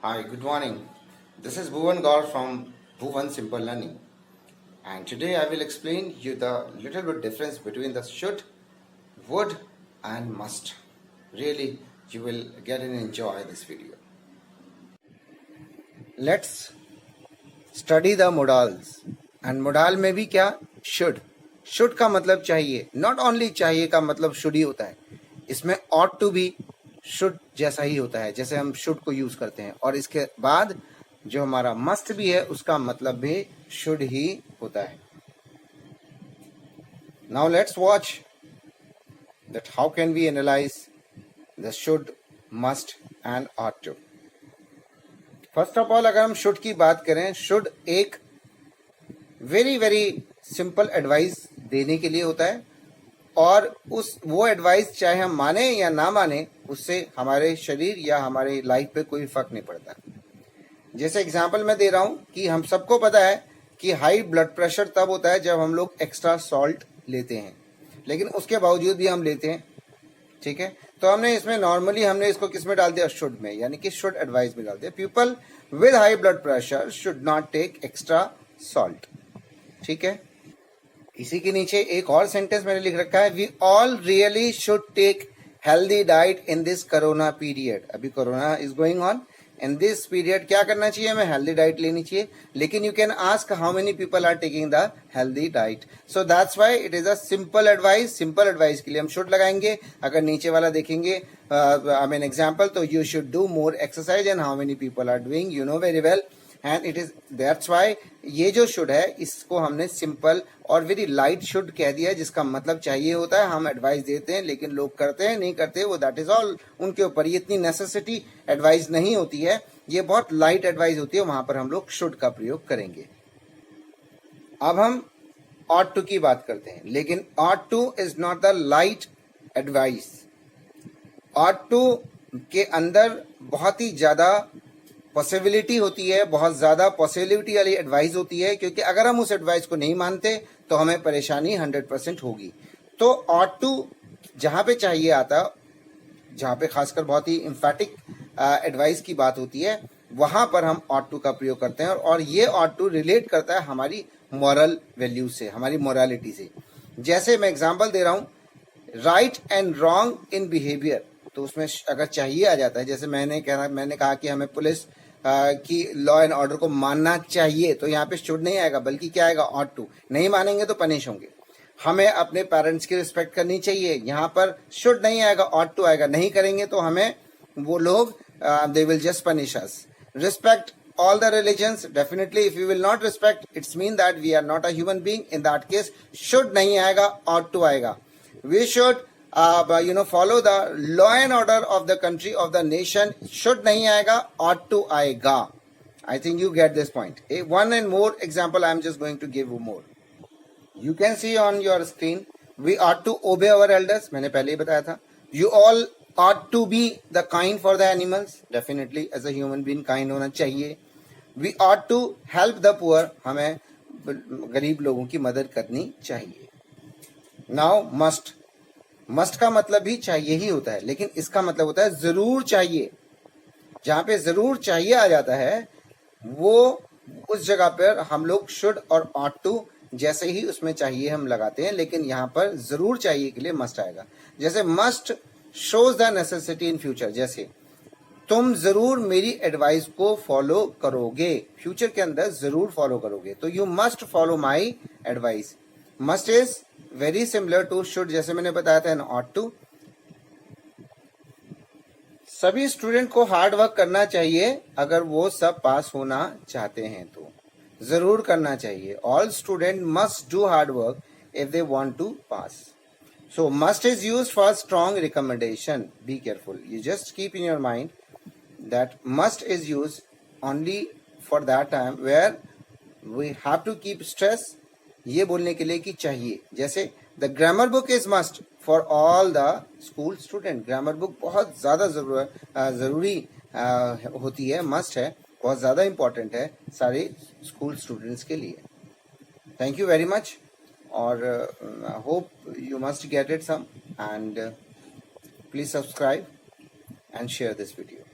Hi, good morning. This is Bhuvan Gaur from Bhuvan Simple Learning, and today I will explain you the little bit difference between the should, would, and must. Really, you will get and enjoy this video. Let's study the modals. And modal में भी क्या should. Should का मतलब चाहिए. Not only चाहिए का मतलब should ही होता है. इसमें ought to भी शुड जैसा ही होता है, जैसे हम शुड को यूज करते हैं. और इसके बाद जो हमारा मस्ट भी है उसका मतलब भी शुड ही होता है. Now let's watch that how can we analyse the should, must and ought to. First of all, अगर हम शुड की बात करें, शुड एक वेरी वेरी सिंपल एडवाइस देने के लिए होता है, और वो एडवाइस चाहे हम माने या ना माने, उससे हमारे शरीर या हमारे लाइफ पे कोई फर्क नहीं पड़ता. जैसे एग्जांपल मैं दे रहा हूं कि हम सबको पता है कि हाई ब्लड प्रेशर तब होता है जब हम लोग एक्स्ट्रा सॉल्ट लेते हैं, लेकिन उसके बावजूद भी हम लेते हैं. ठीक है, तो हमने इसमें नॉर्मली हमने इसको किस में डाल दिया, शुड में, यानी कि शुड एडवाइस में डाल दिया. People with high blood pressure should not take extra salt. ठीक है, इसी के नीचे एक और सेंटेंस मैंने लिख रखा है, we all really should take healthy diet in this corona period. अभी corona is going on, in this period क्या करना चाहिए, हमें हेल्दी डाइट लेनी चाहिए. लेकिन you can ask how many people are taking the healthy diet. So that's why it is a simple advice. Simple advice के लिए हम शुड लगाएंगे. अगर नीचे वाला देखेंगे आई मीन एग्जाम्पल, तो you should do more exercise and how many people are doing, you know very well. And it is that's why ये जो शुड है इसको हमने सिंपल और वेरी लाइट शुड कह दिया, जिसका मतलब चाहिए होता है. हम एडवाइस देते हैं लेकिन लोग करते हैं नहीं करते, वो दैट इज ऑल उनके ऊपर. ये इतनी नेसेसिटी एडवाइस नहीं होती है, ये बहुत लाइट एडवाइस होती है, वहां पर हम लोग शुड का प्रयोग करेंगे. अब हम ऑट टू की बात करते हैं, लेकिन ought to is not the light advice. Ought to के अंदर बहुत ही ज्यादा पॉसिबिलिटी होती है, बहुत ज्यादा पॉसिबिलिटी वाली एडवाइस होती है, क्योंकि अगर हम उस एडवाइस को नहीं मानते तो हमें परेशानी 100% होगी. तो ऑट टू जहां पे चाहिए आता, जहां पे खासकर बहुत ही इंफैटिक एडवाइस की बात होती है, वहां पर हम ऑट टू का प्रयोग करते हैं. और ये ऑट टू रिलेट करता है हमारी मॉरल वैल्यू से, हमारी मोरालिटी से. जैसे मैं एग्जाम्पल दे रहा हूं, right and wrong in behaviour, तो उसमें अगर चाहिए आ जाता है, जैसे मैंने कहा कि हमें पुलिस की लॉ एंड ऑर्डर को मानना चाहिए, तो यहाँ पे शुड नहीं आएगा, बल्कि क्या आएगा, ऑट टू. नहीं मानेंगे तो पनिश होंगे. हमें अपने पेरेंट्स की रिस्पेक्ट करनी चाहिए, यहाँ पर शुड नहीं आएगा, ऑट टू आएगा. नहीं करेंगे तो हमें वो लोग they will just punish us. Respect all the religions, definitely if you will not respect, it's mean that we are not a human being. In that case should नहीं आएगा, ought to आएगा. We should follow the law and order of the country, of the nation. should नहीं आएगा, ought to आएगा. I think you get this point. One and more example I am just going to give you more. You can see on your screen, we ought to obey our elders. मैंने पहले ही बताया था. You all ought to be the kind for the animals. Definitely as a human being kind होना चाहिए. We ought to help the poor. हमें गरीब लोगों की मदद करनी चाहिए. Now must. मस्ट का मतलब भी चाहिए ही होता है, लेकिन इसका मतलब होता है जरूर चाहिए. जहां पे जरूर चाहिए आ जाता है, वो उस जगह पर हम लोग शुड और ऑट टू जैसे ही उसमें चाहिए हम लगाते हैं, लेकिन यहां पर जरूर चाहिए के लिए मस्ट आएगा. जैसे must shows the necessity in future, जैसे तुम जरूर मेरी एडवाइस को फॉलो करोगे, फ्यूचर के अंदर जरूर फॉलो करोगे, तो you must follow my advice. Must is very similar to should, जैसे मैंने बताया था, एंड ऑट टू. सभी स्टूडेंट को हार्ड वर्क करना चाहिए अगर वो सब पास होना चाहते हैं, तो जरूर करना चाहिए. All student must do hard work if they want to pass. So must is used for strong recommendation. Be careful. You just keep in your mind that must is used only for that time where we have to keep stress, ये बोलने के लिए कि चाहिए. जैसे the grammar book is must for all the school student. grammar book बहुत ज़्यादा ज़रूरी होती है, must है, बहुत ज़्यादा important है सारे स्कूल स्टूडेंट्स के लिए. Thank you very much, और hope you must get it some, and please subscribe and share this video.